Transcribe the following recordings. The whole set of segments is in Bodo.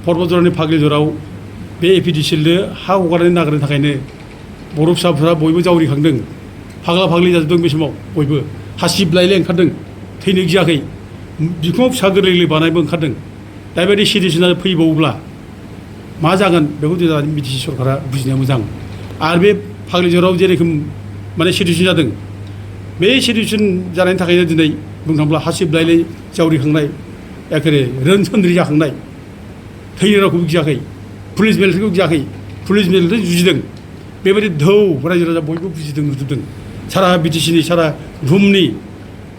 पर्बतजरानि फाग्लिजराव बे एपिडिसिएलनो हा हगारनानै नागारनो थाखायनो बर' फिसाफोरा बयबो जावरिखांदों फाग्ला फाग्लि जाजोबदों बे समाव बयबो हासिबलायलाय ओंखारदों थैनो गियाखै बिखुङाव फिसा गोरलै गोरलै बानायबो ओंखारदों दा बेबायदि सिटुवेसना फैबावोब्ला मा जागोन बेखौ जोंहा बिटिसि सरकारा बुजिनाया मोजां आरो बे फाग्लिजराव जेरोखोम माने सिटुवेसन जादों बे सिटुवेसन जानायनि थाखायनो दिनै बुंनो थाङोब्ला हासिबलायलाय जावरिखांनाय एखेबारे रोनसोन्द्रि जाखांनाय थैनो रावखौबो गियाखै पुलिस मिलिटारिखौ गियाखै पुलिस मिलिटारि जुजिदों बेबायदि धौ रायजो राजा बयबो बुजिदों नुजोबदों सारा बिटिसिनि सारा बुहुमनि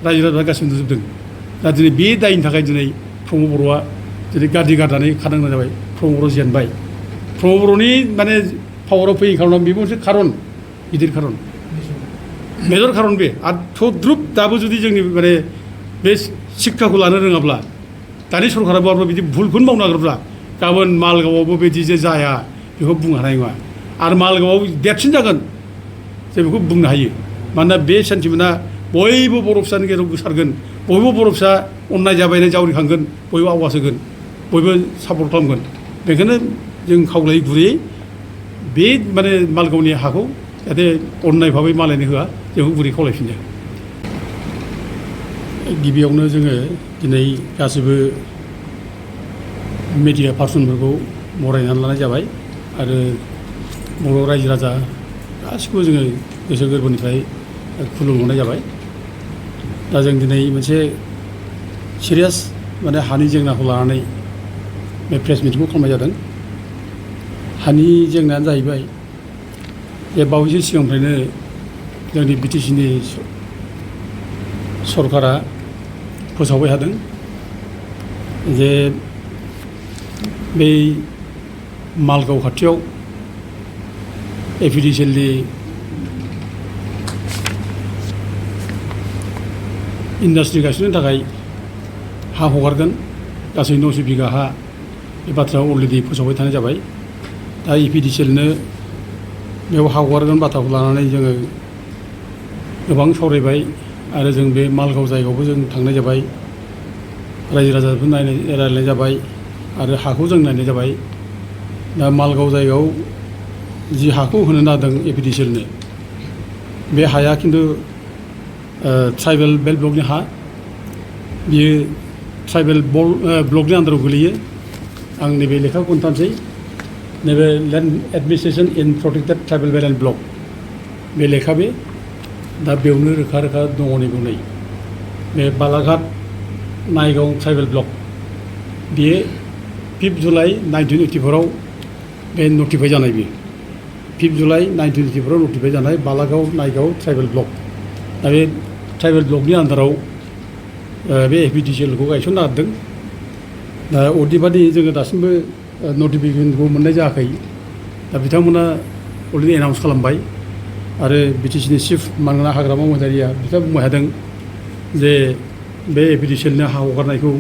रायजो राजा गासिबो नुजोबदों दा दिनै बे दायनि थाखाय दिनै प्रमद बर'आ दिनै गारदि गारनानै खारनांगौ जाबाय प्रमद बर' जेनबाय प्रमद बर'नि माने पावाराव फैयैनि खारनाव बेबो मोनसे खारन गिदिर खारन मेजर खारन बे आरो थद्रुब दाबो जुदि जोंनि माने बे शिक्षाखौ लानो रोङाब्ला दानि सरकाराबो बिदि भुलखौनो मावनो नागिरब्ला गाबोन मालगावआवबो बिदि जे जाया बेखौ बुंनो हानाय नङा आरो मालगावआव देरसिन जागोन जों बेखौ बुंनो हायो मानोना बे सेन्टिमेन्टआ बयबो बर' फिसानि गेजेराव गोसारगोन बयबो बर' फिसा अननाय जाबायना जावरिखांगोन बयबो आवाज होगोन बयबो सापर्ट खालामगोन बेखायनो जों खावलायै गुरैयै बे माने मालगावनि हाखौ जाहाथे अननाय भाबै मालायनो होआ जोंखौ गुरै खावलायफिनो गिबियावनो जोङो दिनै गासैबो मिडिया पार्सनफोरखौ बरायनानै लानाय जाबाय आरो बर' रायजो राजा गासिखौबो जोङो गोसो गोरबोनिफ्राय खुलुमहरनाय जाबाय दा जों दिनै मोनसे सिरियास माने हानि जेंनाखौ लानानै बे प्रेस मिटिंखौ खालामनाय जादों हानि जेंनायानो जाहैबाय जे बावैसो सिगांनिफ्रायनो जोंनि बिटिसिनि सरकारा फोसावबाय थादों जे बै मालगाव खाथियाव एपिडिसिएलनि इन्डास्ट्रि गायसननो थाखाय हा हगारगोन गासै 900 बिगा हा बे बाथ्राखौ अलरेडि फोसावबाय थानाय जाबाय दा एपिडिसिएलनो बेयाव हा हगारगोन बाथ्राखौ लानानै जोङो गोबां सावरायबाय आरो जों बे मालगाव जायगायावबो जों थांनाय जाबाय रायजो राजाफोर रायलायनाय जाबाय आरो हाखौ जों नायनाय जाबाय दा मालगाव जायगायाव जि हाखौ होनो नागिरदों एपिडिसिएलनो बे हाया खिन्थु ट्राइबेल बेल्ट ब्लकनि हा बियो ट्राइबेल ब्लकनि आन्दाराव गोलैयो आं नैबे लेखाखौ खोन्थानोसै नैबे land administration in protected tribal belt and block बे लेखा बे दा बेयावनो रोखा रोखा दङ नैबेयाव नै बे बालाघाट नायगाव ट्राइबेल ब्लक बेयो 5 जुलाइ 1984 बे नटिफाइ जानाय बेयो 5 जुलाइ 1984 नटिफाइ जानाय बालागाव नायगाव ट्राइबेल ब्लक दा बे ट्राइबेल ब्लकनि आन्दाराव बे एपिडिसिएलखौ गायसननो नागिरदों दा अदेबानि जोङो दासिमबो नटिफिकेसनखौ मोननाय जायाखै दा बिथांमोना अलरेडि एनाउन्स खालामबाय आरो बिटिसिनि चिफ मानगोनां हाग्रामा महिलारिया बिथाङा बुंबाय थादों जे बे एपिडिसिएलनो हा हगारनायखौ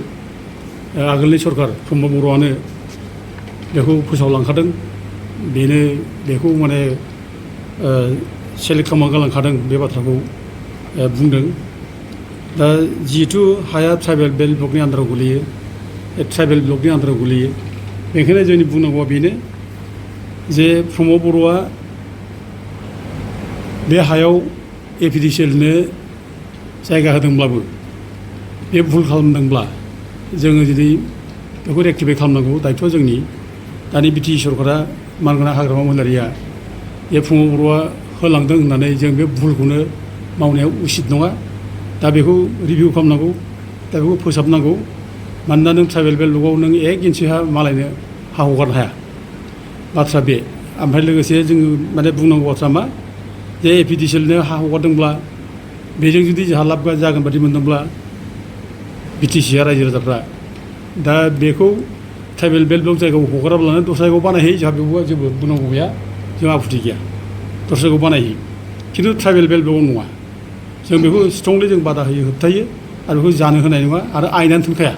आगोलनि सरकार प्रमद बर'आनो बेखौ फोसावलांखादों बेनो बेखौ माने सेलेक्ट खालामना गालांखादों बे बाथ्राखौ बुंदों दा जिहेथु हाया ट्राइबेल बेल्ट ब्लकनि आन्दाराव गोलैयो ट्राइबेल ब्लकनि आन्दाराव गोलैयो बेनिखायनो जोंनि बुंनांगौआ बेनो जे प्रमद बर'आ बे हायाव एपिडिसिएलनो जायगा होदोंब्लाबो बे भुल खालामदोंब्ला जोङो दिनै बेखौ रेक्टिफाइ खालामनांगौ दायथ'आ जोंनि दानि बिटिसि सरकारा मानगोनां हाग्रामा महिलारिया बे प्रमद बर'आ होलांदों होननानै जों बे भुलखौनो मावनाया उसित नङा दा बेखौ रिभिउ खालामनांगौ दा बेखौ फोसाबनांगौ मानोना नों ट्राइबेल बेल्ट ब्लकआव नों 1 इन्सि हा मालायनो हा हगारनो हाया बाथ्रा बे ओमफ्राय लोगोसे जोङो माने बुंनांगौ बाथ्रा मा जे एपिडिसिएलनो हा हगारदोंब्ला बेजों जुदि जोंहा लाब जागोन बादि मोनदोंब्ला बिटिसिआ रायजो राजाफ्रा दा बेखौ ट्राइबेल बेल्ट ब्लक जायगायाव हगाराब्लानो दस्रा जायगायाव बानायहैयो जोंहा बेवबो जेबो बुंनांगौ गैया जों आपत्ति गैया दस्रा जायगायाव बानायहैयो खिन्थु ट्राइबेल बेल्ट ब्लकआव नङा जों बेखौ स्ट्रंलि जों बादा होयो होबथायो आरो बेखौ जानो होनाय नङा आरो आयेनानो थोनखाया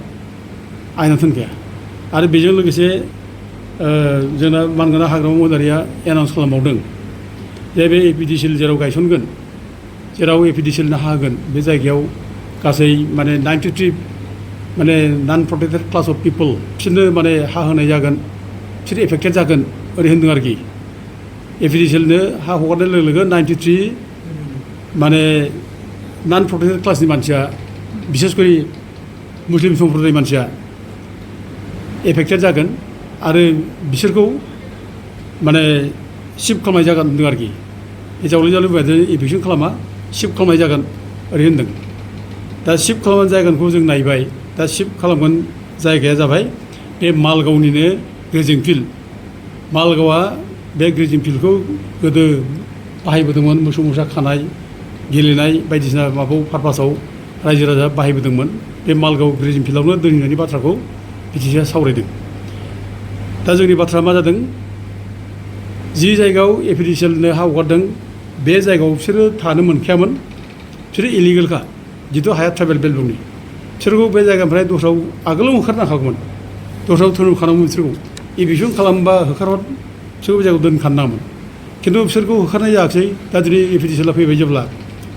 आरो बेजों लोगोसे जोंना मानगोनां हाग्रामा महिलारिया एनाउन्स खालामबावदों जे बे एपिडिसिएल जेराव गायसनगोन जेराव एपिडिसिएलनो हा होगोन बे जायगायाव गासै माने 93 माने नन प्रोटेक्टेड क्लास अफ पिपल बिसोरनो माने हा होनाय जागोन बिसोर एफेक्टेड जागोन ओरै होनदों आरोखि एपिडिसिएलनो हा हगारनाय लोगो लोगो 93 माने नन प्रोटेक्टेड क्लासनि मानसिया बिसेसकरि मुस्लिम सम्प्रदायनि मानसिया एफेक्टेड जागोन आरो बिसोरखौ माने शिफ्ट खालामनाय जागोन होनदों आरोखि जावले जावले बुंबाय एफेक्सन खालामा शिफ्ट खालामनाय जागोन ओरै होनदों दा शिफ्ट खालामनाय जायगाखौ जों नायबाय दा शिफ्ट खालामगोन जायगाया जाबाय बे मालगावनिनो ग्रेजिं फिल्ड मालगावआ बे ग्रेजिं फिल्डखौ गोदो बाहायबोदोंमोन मोसौ मोसा खानाय गेलेनाय बायदिसिना माबायाव पारपासाव रायजो राजा बाहायबोदोंमोन बे मालगाव ग्रेजिं फिल्डआवनो दोनहैनायनि बाथ्राखौ बिटिसिआ सावरायदों दा जोंनि बाथ्राया मा जादों जि जायगायाव एपिडिसिएलनो हा हगारदों बे जायगायाव बिसोरो थानो मोनखायामोन बिसोरो इलिगेलखा जिथु हाया ट्राइबेल बेल्ट दंनि बिसोरखौ बे जायगानिफ्राय दस्रायाव आगोलाव होखारनांखागौमोन दस्रायाव दोनखानांगौमोन बिसोरखौ इभिक्सन खालामबा होखारहर बिसोरखौ बे जायगायाव दोनखानाङामोन खिन्थु बिसोरखौ होखारनाय जायाखिसै दा दिनै एपिडिसिएलआ फैबाय जेब्ला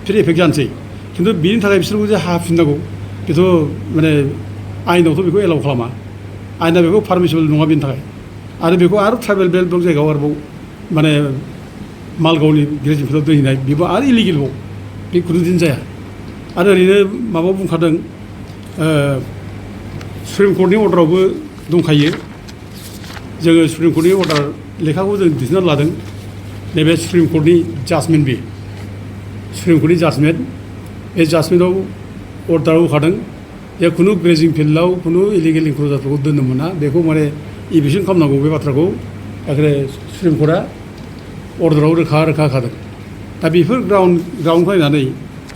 बिसोर एफेक्ट जानोसै खिन्थु बिनि थाखाय बिसोरखौ जे हा फिननांगौ बेथ' माने आइनावथ' बेखौ एलाउ खालामा आइना बेखौ पारमिसिबल नङा बेनि थाखाय आरो बेखौ आरो ट्राइबेल बेल्ट दं जायगायाव आरोबाव माने मालगावनि ग्रेजिं फिल्डआव दोनहैनाय बेबो आरो इलिगेलबाव बे खुनु दिन जाया आरो ओरैनो माबा बुंखादों सुप्रिम कर्टनि अर्डारावबो दंखायो जोङो सुप्रिम कर्टनि अर्डार लेखाखौ जों दिहुननानै लादों नैबे सुप्रिम कर्टनि जाजमेन्ट बे सुप्रिम कर्टनि जाजमेन्ट बे जाजमेन्टआव अर्डाराव होखादों जे खुनु ग्रेजिं फिल्डआव खुनु इलिगेल इनक्ल'जारफोरखौ दोननो मोना बेखौ माने इभिक्सन खालामनांगौ बे बाथ्राखौ एखेबारे सुप्रिम कर्टआ अर्डाराव रोखा रोखा होखादों दा बेफोर ग्राउन्डखौ नायनानै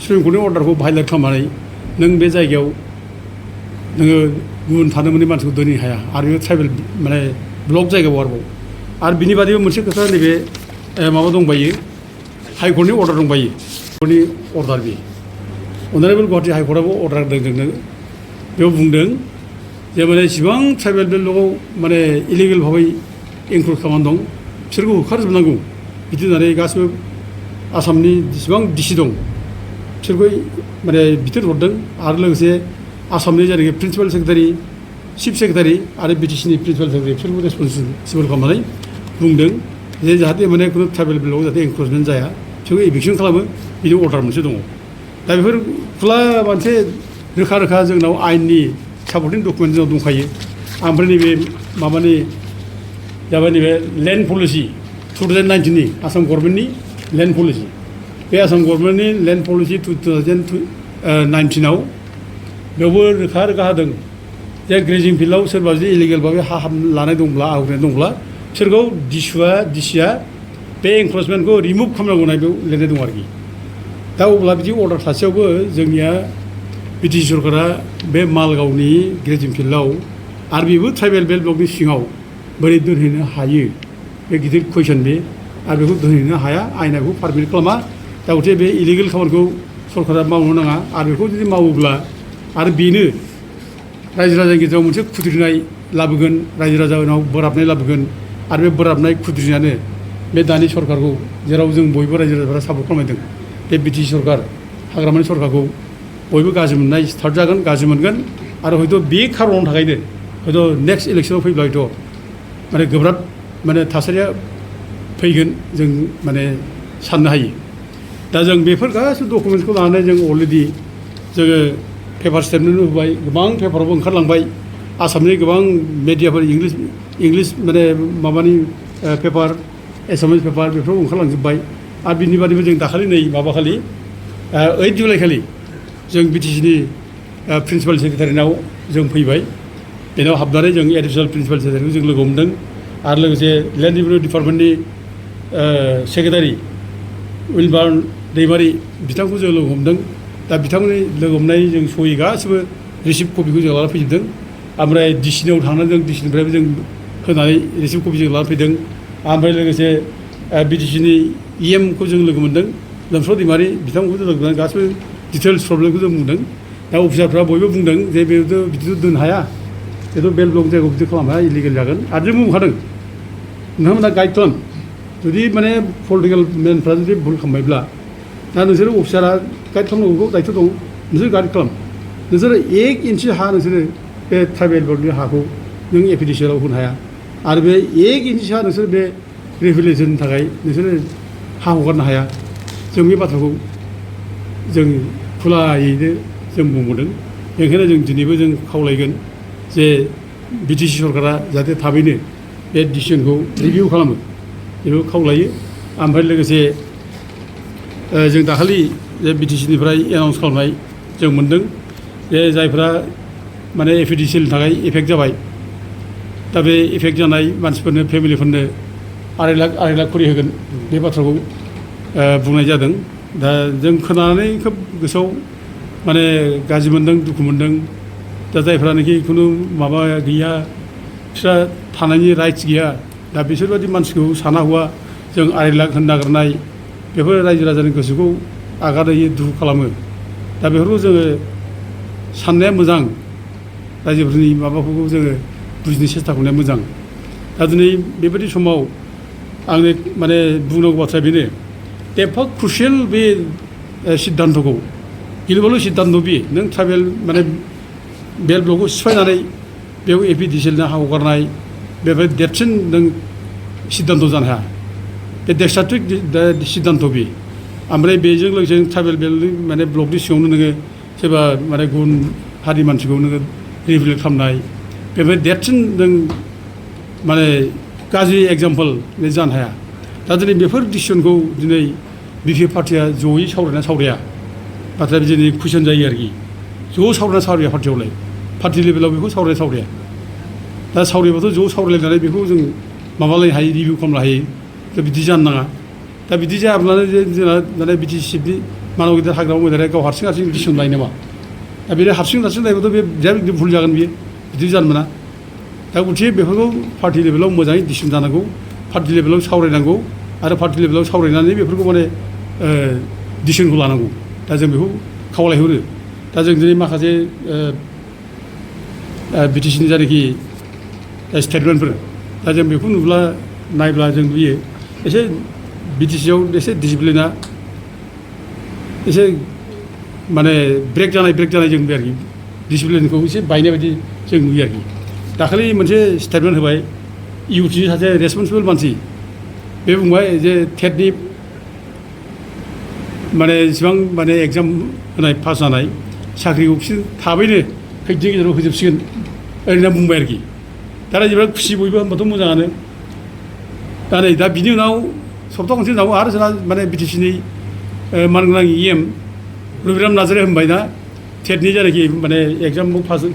सुप्रिम कर्टनि अर्डारखौ भायलेट खालामनानै नों बे जायगायाव नोङो गुबुन थानो मोनै मानसिखौ दोननो हाया आरो बे ट्राइबेल माने ब्लक जायगायाव आरोबाव आरो बिनि बादैबो मोनसे खोथा नैबे माबा दंबायो हाइकर्टनि अर्डार दंबायो कर्टनि अर्डार बे अनारेबल गुवाहाटि हाइकर्टआबो अर्डार होदों जोंनो बेयाव बुंदों जे माने इसिबां ट्राइबेल बेल्टआव माने इलिगेल भाबै इनक्लुड खालामनानै दं बिसोरखौ होखारजोबनांगौ बिदि होननानै गासिबो आसामनि जेसेबां डिसि दं बिसोरखौ माने बिथोन हरदों आरो लोगोसे आसामनि जेनाखि प्रिन्सिपाल सेक्रेटारि चिफ सेक्रेटारि आरो बिटिसिनि प्रिन्सिपाल सेक्रेटारि बिसोरखौ रेसपन्सिबल खालामनानै बुंदों जे जाहाथे माने खुनु ट्राइबेल बेल्टआव जाहाथे इनक्लुजमेन्ट जाया बिसोरखौ इभिक्सन खालामो बिनि अर्डार मोनसे दङ दा बेफोर खुला मोनसे रोखा रोखा जोंनाव आयेननि सापर्टिं डकुमेन्ट जोंनाव दंखायो ओमफ्राय नैबे माबानि जाबाय नैबे लेन्ड पलिसि 2019नि आसाम गभर्नमेन्टनि लेन्ड पलिसि बे आसाम गभर्नमेन्टनि लेन्ड पलिसि 2019आव बेयावबो रोखा रोखा होदों जे ग्रेजिं फिल्डआव सोरबा जुदि इलिगेल भाबै हा लानाय दंब्ला आवग्रिनाय दंब्ला बिसोरखौ डिसिआ बे एनक्रचमेन्टखौ रिमुभ खालामनांगौ होननाय बेयाव लिरनाय दं आरोखि दा अब्ला बिदि अर्डार थासेयावबो जोंनिया बिटिसि सरकारा बे मालगावनि ग्रेजिं फिल्डआव आरो बेबो ट्राइबेल बेल्ट ब्लकनि सिङाव बोरै दोनहैनो हायो बे गिदिर कुइसन बे आरो बेखौ दोनहैनो हाया आयेना बेखौ पारमिट खालामा दा गथे बे इलिगेल खामानिखौ सरकारा मावनो नाङा आरो बेखौ जुदि मावोब्ला आरो बेनो रायजो राजानि गेजेराव मोनसे खुद्रिनाय लाबोगोन रायजो राजानाव बोराबनाय लाबोगोन आरो बे बोराबनाय खुद्रिनायानो बे दानि सरकारखौ जेराव जों बयबो रायजो राजाफोरा सापर्ट खालामदों बे बिटिसि सरकार हाग्रामानि सरकारखौ बयबो गाज्रि मोननाय स्टार्ट जागोन गाज्रि मोनगोन आरो हयथ' बे खारननि थाखायनो हयथ' नेक्स्ट इलेक्सनाव फैब्ला हयथ' माने गोब्राब माने थासारिया फैगोन जों माने साननो हायो दा जों बेफोर गासैबो डकुमेन्टसखौ लानानै जों अलरेडि जोङो पेपार स्टेटमेन्ट होबाय गोबां पेपारावबो ओंखारलांबाय आसामनि गोबां मेडियाफोर इंलिस माने माबानि पेपार एसामिस पेपार बेफोराव ओंखारलांजोब्बाय आरो बिनि बादैबो जों दाखालि नै माबाखालि 8 जुलाइ खालि जों बिटिसिनि प्रिन्सिपाल सेक्रेटारिनाव जों फैबाय बेनाव हाबनानै जों एडिसनेल प्रिन्सिपाल सेक्रेटारिखौ जों लोगो हमदों आरो लोगोसे लेन्ड रेभिनिउ डिपार्टमेन्टनि सेक्रेटारि उइलबार्न दैमारि बिथांखौ जों लोगो हमदों दा बिथांमोननि लोगो हमनाय जों सहि गासिबो रिसिप्ट कपिखौ जों लानानै फैजोबदों ओमफ्राय डिसिनियाव थांनानै जों डिसिनिफ्रायबो जों होनानै रिसिप्ट कपि जों लानानै फैदों ओमफ्राय लोगोसे बिटिसिनि इएमखौ जों लोगो मोन्दों लोमस्राव दैमारि बिथांमोनखौ जों लोगो मोनदों गासिबो डिटेल्स प्रब्लेमखौ जों बुंदों दा अफिसारफ्रा बयबो बुंदों जे बेथ' बिदिथ' दोननो हाया बेथ' बेल ब्लक जायगायाव बिदि खालामनो हाया इलिगेल जागोन आरो जों बुंखादों नोंथांमोना गाइड खालाम जुदि माने पलिटिकेल मेनफ्रा जुदि भुल खालामबायब्ला दा नोंसोर अफिसारा गाइड खालामनांगौ दायथ' दं नोंसोर गाइड खालाम नोंसोरो 1 इन्सि हा नोंसोरो बे ट्राइबेल बेल्टनि हाखौ नों एफिडिसिएलाव होनो हाया आरो बे 1 इन्सि हा नोंसोर बे रिभिलेजननि थाखाय नोंसोरो हा हगारनो हाया जों बे बाथ्राखौ जों खुलायैनो जों बुंबोदों बेनिखायनो जों दिनैबो जों खावलायगोन जे बिटिसि सरकारा जाहाथे थाबैनो बे डिसिजनखौ रिभिउ खालामो बेखौ खावलायो ओमफ्राय लोगोसे जों दाखालि जे बिटिसिनिफ्राय एनाउन्स खालामनाय जों मोनदों जे जायफ्रा माने एफिडिसिएलनि थाखाय एफेक्ट जाबाय दा बे एफेक्ट जानाय मानसिफोरनो फेमिलिफोरनो 2.5 लाख खरि होगोन बे बाथ्राखौ बुंनाय जादों दा जों खोनानानै खोब गोसोआव माने गाज्रि मोनदों दुखु मोनदों दा जायफ्रानोखि खुनु माबा गैया बिस्रा थानायनि राइट्स गैया दा बिसोरबायदि मानसिखौ साना हौवा जों 2.5 लाख होनो नागिरनाय बेफोर रायजो राजानि गोसोखौ आघात होयो दुखु खालामो दा बेफोरखौ जोङो साननाया मोजां रायजोफोरनि माबाफोरखौ जोङो बुजिनो सेस्था खालामनाया मोजां दा दिनै बेबायदि समाव आंनि माने बुंनांगौ बाथ्राया बेनो एफा क्रुसियेल बे सिद्धान्तखौ गिलुबालु सिद्धान्त बे नों ट्राइबेल माने बेल्ट ब्लकखौ सिफायनानै बेयाव एफिडिसिएलनो हा हगारनाय बेबायदि देरसिन नों सिद्धान्त जानो हाया बे डेक्साट्रिक सिद्धान्त बे ओमफ्राय बेजों लोगोसे ट्राइबेल बेल्टनि माने ब्लकनि सिङावनो नोङो सोरबा माने गुबुन हारि मानसिखौ नोङो रिभिलेट खालामनाय बेबायदि देरसिन नों माने गाज्रि एग्जाम्पल जानो हाया दा दिनै बेफोर डिसिसनखौ दिनै बिपि पार्टिया जयै सावरायना सावराया बाथ्राया दिनै कुइसन जायो आरोखि ज' सावरायना सावराया पार्टियावलाय पार्टि लेभेलाव बेखौ सावराया दा सावरायबाथ' ज' सावरायलायनानै बेखौ जों माबालायनो हायो रिभिउ खालामनो हायो दा बिदि जानो नाङा दा बिदि जायाब्लानो जोंना माने बिटि सिफनि मानव गिदिर हाग्रामा मैदेरा गाव हारसिं डिसिसन लायो नामा दा बे हारसिं लायोबाथ' बे बिराद भुल जागोन बियो बिदि जानो मोना दा गथिखे बेफोरखौ पार्टि लेभेलाव मोजाङै डिसिसन जानांगौ पार्टि लेभेलाव सावरायनांगौ आरो पार्टि लेभेलाव सावरायनानै बेफोरखौ माने डिसिसनखौ लानांगौ दा जों बेखौ खावलायहरो दा जों दिनै माखासे बिटिसिनि जायनाखि स्टेटमेन्टफोर दा जों बेखौ नुब्ला नायब्ला जों नुयो एसे बिटिसिआव एसे डिसिप्लिना एसे माने ब्रेक जानाय जों नुयो आरोखि डिसिप्लिनखौ एसे बायनाय बायदि जों नुयो आरोखि दाखालि मोनसे स्टेटमेन्ट होबाय इउथनि सासे रेसपन्सिबोल मानसि बे बुंबाय जे टेटनि माने इसिबां माने एग्जाम होनाय पास जानाय साख्रिखौ बिसोर थाबैनो खैदिननि गेजेराव होजोबसिगोन ओरैनो बुंबाय आरोखि दा रायजोफ्रा खुसि बयबो होनबाथ' मोजाङानो दा नै दा बिनि उनाव सप्ता खनसे उनाव आरो जोंना माने बिटिसिनि मानगोनां EM रबिराम नार्जारिया होनबाय दा टेटनि जायनाखि माने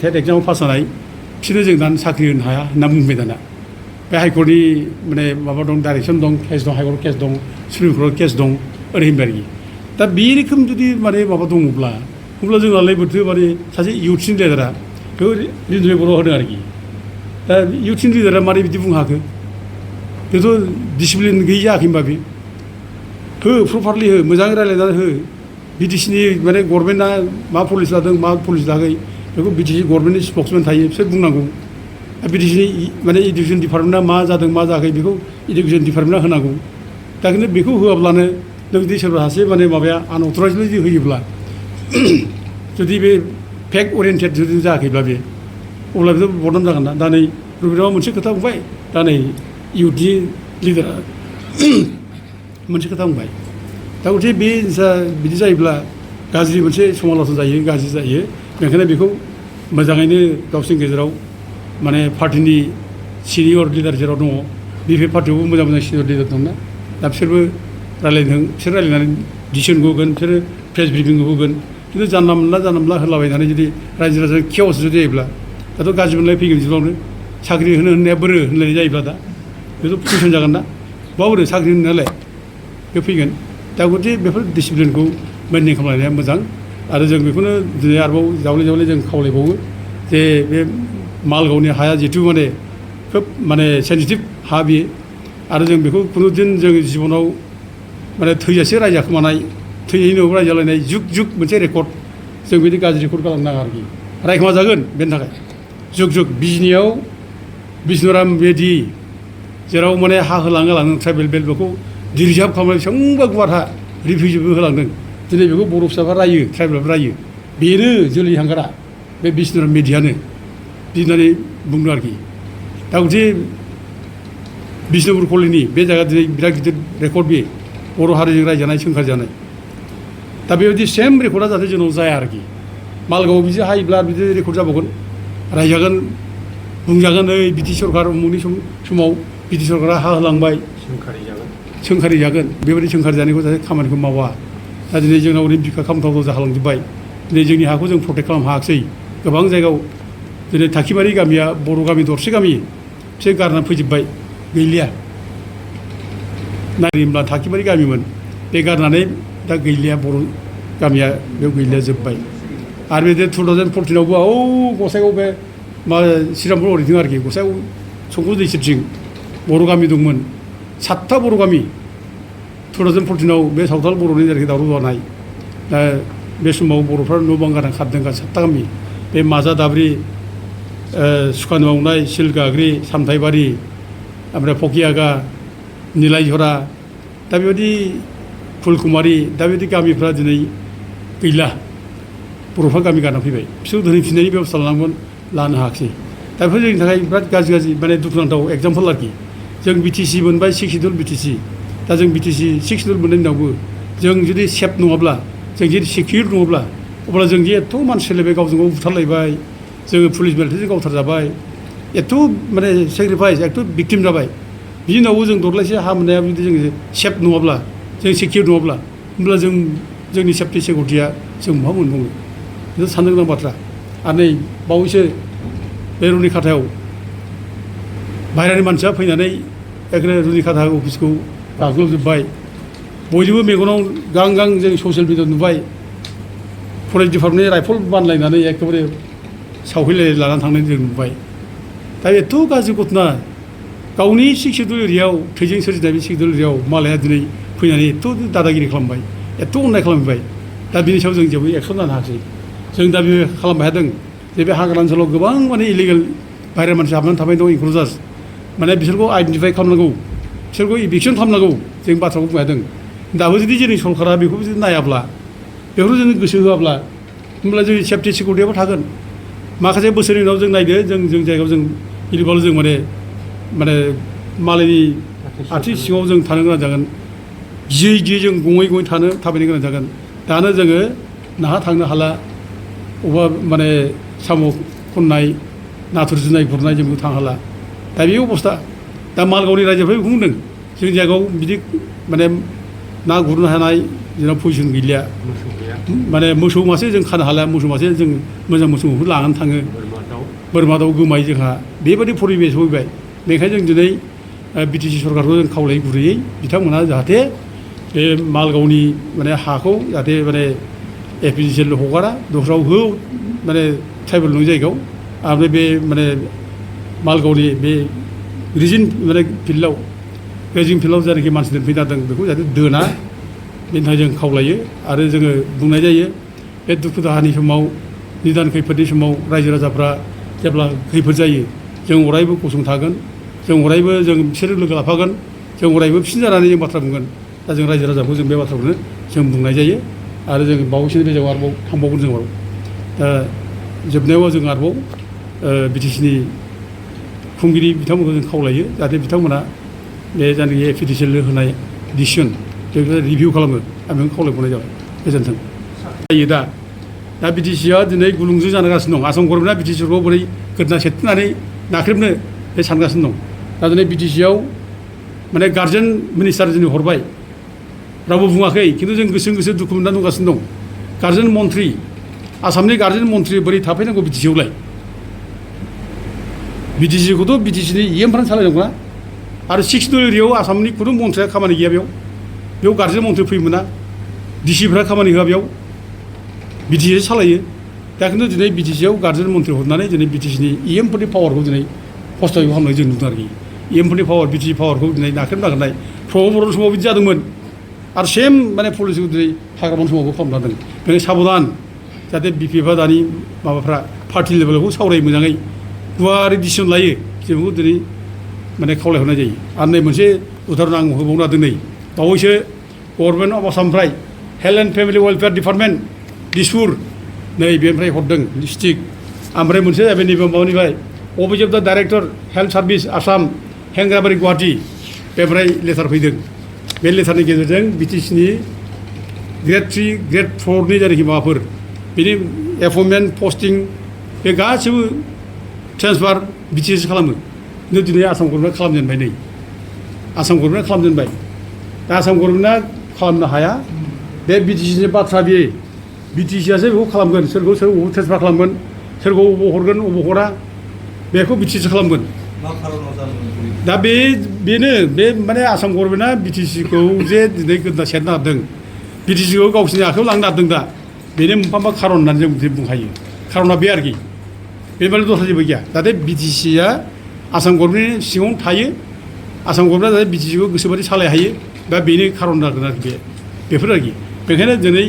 टेट एग्जामाव पास जानाय बिसोरनो जों दानो साख्रि होनो हाया होनना बुंबाय दाना बे हाइकर्टनि माने माबा दं डाइरेक्सन दं केस दं हाइकर्ट केस दं सुप्रिम कर्ट केस दं ओरै होनबाय आरोखि दा बे रोखोम जुदि माने माबा दङब्ला अब्ला जोंनालाय बोरैथो माने सासे इउथनि लिडारा बेखौ रिन्जुनाय बर' होदों आरोखि दा इउथनि लिडारा मारै बिदि बुंनो हाखो बेथ' डिसिप्लिन गैयि जायाखै होनबा बे हो प्रपारलि हो मोजाङै रायज्लायनानै हो बिटिसिनि माने गभर्नमेन्टआ मा पलिसि लादों मा पलिसि लायाखै बेखौ बिटिसि गभर्नमेन्टनि स्पक्समेन थायो बिसोर बुंनांगौ बिटिसिनि माने इडुकेसन डिपार्टमेन्टआ मा जादों मा जायाखै बेखौ इडुकेसन डिपार्टमेन्टआ होनांगौ दा खिन्थु बेखौ होआब्लानो नों जुदि सोरबा सासे माने माबाया आनअथराइजलि जुदि होयोब्ला जुदि बे फेक्ट अरियेन्टेड जुदि जायाखैब्ला बे अब्ला बेथ' बदनाम जागोन ना दा नै रबिरामा मोनसे खोथा बुंबाय दा नै इउथनि लिडारा मोनसे खोथा बुंबाय दा गथिखे बे बिदि जायोब्ला गाज्रि मोनसे समालसन जायो गाज्रि जायो बेनिखायनो बेखौ मोजाङैनो गावसोरनि गेजेराव माने पार्टिनि सिनियर लिडार जेराव दङ बे पार्टियावबो मोजां सिनियर लिडार दंना दा बिसोरबो रायज्लायदों बिसोर रायज्लायनानै डिसिसनखौ होगोन बिसोरो प्रेस ब्रिफिंखौ होगोन खिन्थु जानला मोनला होलाबायनानै जुदि रायजो राजानि केअस जुदि जायोब्ला दाथ' गाज्रि मोनलाय फैगोन जिउआवनो साख्रि होनाया बोरो होनलायनाय जायोब्ला दा बेथ' कुइसन जागोन ना बोरो साख्रि होनायालाय बे फैगोन दा गथिखे बेफोर डिसिप्लिनखौ मेनटेन खालामनाया मोजां आरो जों बेखौनो दिनै आरोबाव जावले जों खावलायबावो जे बे मालगावनि हाया जिहेतु माने खोब माने सेन्सिटिभ हा बियो आरो जों बेखौ खुनुदिन जों जिबनाव माने थैजासे रायजा खोमानाय थैयैनि उनाव रायजालायनाय जुग मोनसे रेकर्ड जों बिदि गाज्रि रेकर्ड खालामनो नाङा आरोखि रायखोमा जागोन बेनि थाखाय जुग बिजनियाव बिष्णुराम बेदि जेराव माने हा होलांनो ट्राइबेल बेल्टखौ रिजार्भ खालामनानै बेसेबांबा गुवार हा रिफिउजिबो होलांदों दिनै बेखौ बर' फिसाफ्रा रायो ट्राइबेलफ्रा रायो बेनो जोलै हांगारा बे बिष्णुराम मेधियानो बिदि होननानै बुंदों आरोखि दा गथे बिष्णुपुर कलेजनि बे जायगा दिनै बिराद गिदिर रेकर्ड बे बर' हारिजों रायजानाय सोंखार जानाय दा बेबायदि सेम रेकर्डआ जाहाथे जोंनाव जाया आरोखि मालगावआव बिदि हायोब्ला बिदि रेकर्ड जाबावगोन रायजागोन बुंजागोन ओइ बिटि सरकार उमुखनि समाव बिटि सरकारा हा होलांबाय सोंखारि जागोन बेबायदि सोंखारि जानायखौ जाहाथे खामानिखौ मावा दा दिनै जोंनाव ओरैनो बिखा खामथावथाव जालांजोब्बाय दिनै जोंनि हाखौ जों प्रटेक्ट खालामनो हायाखिसै गोबां जायगायाव दिनै थाखिमारि गामिया बर' गामि दरसे गामि बिसोर गारनानै फैजोब्बाय गैलिया नायब्ला थाखिमारि गामिमोन बे गारनानै दा गैलिया बर' गामिया बेयाव गैलिया जोब्बाय आरो बे 2014आवबो गसाइगाव बे मा श्रीरामपुर ओरैथिं आरोखि गसाइगाव संकस दैसेथिं बर' गामि दंमोन 7था बर' गामि 2014आव बे सावथाल बर'नि आरोखि दावराव जानाय दा बे समाव बर'फ्रा न' बां गारनानै खारदों 7था गामि बे माजा दाब्रि सुखान मावनाय सिलगाग्रि सामथाइबारि ओमफ्राय फकियागा निलायझरा दा बेबायदि फुलकुमारि दा बेबायदि गामिफ्रा दिनै गैला बर'फ्रा गामि गारना फैबाय बिसोरखौ दोनहैफिननायनि बेबस्था लानो हायाखिसै दा बेफोर जोंनि थाखाय बिराद गाज्रि माने दुखुनांथाव एग्जाम्पल आरोखि जों बिटिसि मोनबाय 6 सिडुल बिटिसि दा जों बिटिसि 6 सिडुल मोननायनि उनावबो जों जुदि सेफ नङाब्ला जों जुदि सिकिउर नङाब्ला अब्ला जों जे एथ' मानसि सोलायबाय गावजों गाव बुथारलायबाय जोङो पुलिस बेल्टजों गावथारजाबाय एथ' माने सेक्रिफाइस एथ' भिक्टिम जाबाय बिनि उनावबो जों दरलायसे हा मोननाया जुदि जों सेफ नङाब्ला जों सिकिउर नङाब्ला होमब्ला जोंनि सेफ्टि सिकिउरिटिया जों मा मोनबावो बेखौ साननो गोनां बाथ्रा आरो नै बावैसो बे रुनिखाथायाव बाहेरानि मानसिया फैनानै एखेबारे रुनिखाथा अफिसखौ गाग्लोबजोब्बाय बयनिबो मेगनाव गां जों ससियेल मिडियायाव नुबाय फरेस्ट डिपार्टमेन्टनि राइफल बानलायनानै एखेबारे सावहैलायनाय लानानै थांनाय जों नुबाय दा एथ' गाज्रि घटना गावनि 6 सिडुल एरियायाव थैजों सोरजिनाय बे 6 सिडुल एरियायाव मालाया दिनै फैनानै एथ' दादागिरि खालामबाय एथ' अननाय खालामबाय दा बिनि सायाव जों जेबो एक्सन लानो हायाखै जों दा बे खालामबाय थादों जे बे हाग्रा ओनसोलाव गोबां माने इलिगेल बाहेरा मानसि हाबनानै थाबाय दं इनक्लुजार्स माने बिसोरखौ आइडेन्टिफाइ खालामनांगौ बिसोरखौ इभिकसन खालामनांगौ जों बाथ्राखौ बुंबाय थादों दाबो जुदि जोंनि सरकारा बेखौ जुदि नायाब्ला बेखौ जों गोसो होआब्ला होमब्ला जोंनि सेफ्टि सिकिउरिटियाबो थागोन माखासे बोसोरनि उनाव जों नायदो जों जायगायाव जों इलिगेल जों माने मालायनि आथिं सिङाव जों थानो गोनां जागोन गियै जों गङै थाबायनो गोनां जागोन दानो जोङो नाहा थांनो हाला अबा माने साम' खननाय नाथुर जुनाय गुरनाय जों थांनो हाला दा बे अबस्था दा मालगावनि रायजोफ्रा बेखौ बुंदों जोंनि जायगायाव बिदि माने ना गुरनो हानाय जोंनाव पजिसन गैलिया माने मोसौ मासे जों खानो हाला मोसौ मासे जों मोजां मोसौखौ लानानै थाङो बोरमा दाउ गोमायो जोंहा बेबायदि परिबेस फैबाय बेनिखायनो जों दिनै बिटिसि सरकारखौ जों खावलायै गुरैयै बिथांमोना जाहाथे बे मालगावनि माने हाखौ जाहाथे माने एपिडिसिएल हगारा दस्रायाव माने ट्राइबेल नङि जायगायाव ओमफ्राय बे माने मालगावनि बे ग्रेजिं माने फिल्डआव जायनाखि मानसि दोनफैना दों बेखौ जाहाथे दोना बेनि थाखाय जों खावलायो आरो जोङो बुंनाय जायो बे दुखु दाहानि समाव निदान खैफोदनि समाव रायजो राजाफ्रा जेब्ला खैफोद जायो जों अरायबो गसंथागोन जों अरायबो जों बिसोरो लोगो लाफागोन जों अरायबो फिन जानानै जों बाथ्रा बुंगोन दा जों रायजो राजाखौ जों बे बाथ्राखौनो जों बुंनाय जायो आरो जों बावैसोनि बे जायगायाव आरोबाव थांबावगोन जों आरोबाव दा जोबनायाव जों आरोबाव बिटिसिनि खुंगिरि बिथांमोनखौ जों खावलायो जाहाथे बिथांमोना बे जायनाखि एपिडिसिएल होनाय डिसिसन बेखौ रिभिउ खालामो आं बेखौ खावलायबावनाय जाबाय गोजोन्थों जायो दा बिटिसिआ दिनै गुलुंजों जागासिनो दं आसाम गभर्नमेन्टआ बिटिसिखौ बोरै गोदना सेरनानै नाख्रेबनो बे सानगासिनो दं दा दिनै बिटिसिआव माने गार्जेन मिनिस्टार दिनै हरबाय रावबो बुङाखै खिन्थु जों गोसो दुखु मोननानै दंगासिनो दं गार्जेन मन्थ्रि आसामनि गार्जेन मन्थ्रि बोरै थाफैनांगौ बिटिसिआवलाय बिटिसिखौथ' बिटिसिनि इएमफ्रानो सालायदोंना आरो 6 सिडुल एरियायाव आसामनि खुनु मन्थ्रिया खामानि गैया बेयाव गार्जेन मन्थ्रि फैनो मोना डिसिफ्रा खामानि होआ बेयाव बिटिसि सालायो दा खिन्थु दिनै बिटिसिआव गार्जेन मन्थ्रि हरनानै दिनै बिटिसिनि इएमफोरनि पावारखौ दिनै खस्थ'यै खालामनाय जों नुदों आरोखि इएमफोरनि पावार बिटिसि पावारखौ दिनै नाख्रेबनो नागिरनाय प्रमद बर'नि समाव बिदि जादोंमोन आरो सेम माने पलिसिखौ दिनै हाग्रामानि समावबो खालामनो हादों बेनिखायनो साबधान जाहाथे बिपिएफआ दानि माबाफ्रा पार्टि लेभेलावबो सावरायो मोजाङै गुवारै डिसिसन लायो जों बेखौ दिनै माने खावलायहरनाय जायो आरो नै मोनसे उदाहरन आं होबावना दिनै बावैसो गभर्नमेन्ट अफ आसामनिफ्राय health and family welfare department Dispur नै बेनिफ्राय हरदों डिस्ट्रिक्ट ओमफ्राय मोनसे जाबाय नैबे माबानिफ्राय office of the director health service Assam हेंग्राबारि गुवाहाटि बेनिफ्राय लेटार फैदों बे लेटारनि गेजेरजों बिटिसिनि ग्रेड 3 ग्रेड 4नि जायनाखि माबाफोर बिनि एपइन्टमेन्ट पस्टिं बे गासैबो ट्रेन्सफार बिटिसि खालामो खिन्थु दिनै आसाम गभर्नमेन्टआ खालामजेनबाय नै आसाम गभर्नमेन्टआ खालामजेनबाय दा आसाम गभर्नमेन्टआ खालामनो हाया बे बिटिसिनि बाथ्रा बे बिटिसिआसो बेखौ खालामगोन सोरखौ सोर अबाव ट्रेन्सफार खालामगोन सोरखौ अबाव हरगोन अबाव हरा बेखौ बिटिसि खालामगोन दा बेनो बे माने आसाम गभर्नमेन्टआ बिटिसिखौ जे दिनै गोदना सेरनो हादों बिटिसिखौ गावसोरनि आखायाव लांनो हादों दा बेनो मोनफा मोनफा खारन होननानै जों बुंनो हायो खारना बे आरोखि बे माने दस्रा जेबो गैया जाहाथे बिटिसिआ आसाम गभर्नमेन्टनि सिङावनो थायो आसाम गभर्नमेन्टआ जाहाथे बिटिसिखौ गोसोबादि सालाय हायो दा बेनि खारन जागोन आरोखि बेफोर आरोखि बेखायनो दिनै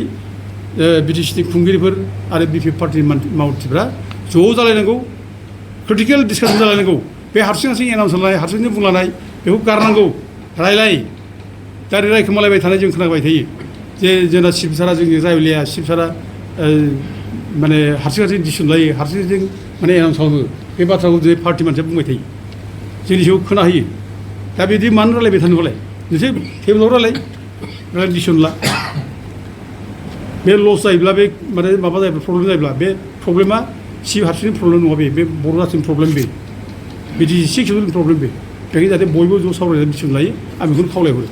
बिटिसिनि खुंगिरिफोर आरो बिपि पार्टिनि मावथिफ्रा ज' जालायनांगौ क्रिटिकेल डिसकासन जालायनांगौ बे हारसिं एनाउन्स होनाय हारसिंनो बुंलांनाय बेखौ गारनांगौ रायलाय दा रायखोमालायबाय थानाय जों खोनाबाय थायो जे जोंना चिफ सारा जोंनि रायलाया चिफ सारा माने हारसिं डिसिसन लायो हारसिं माने एनाउन्स खालामो बे बाथ्राखौ दिनै पार्टि मानसिया बुंबाय थायो जोंनि सायाव खोनाहोयो दा बिदि मानो रायलायबाय थानोबालाय नोंसोर टेबोलाव रायलाय डिसिसन ला बे लस जायोब्ला बे माने माबा जायोब्ला प्रब्लेम जायोब्ला बे प्रब्लेमा चिफ हारसिंनि प्रब्लेम नङा बे बर' जाथिनि प्रब्लेम बे बिदि सिक्सनि प्रब्लेम बे बेखायनो जाहाथे बयबो ज' सावरायनानै डिसिसन लायो आं बेखौनो खावलायहरो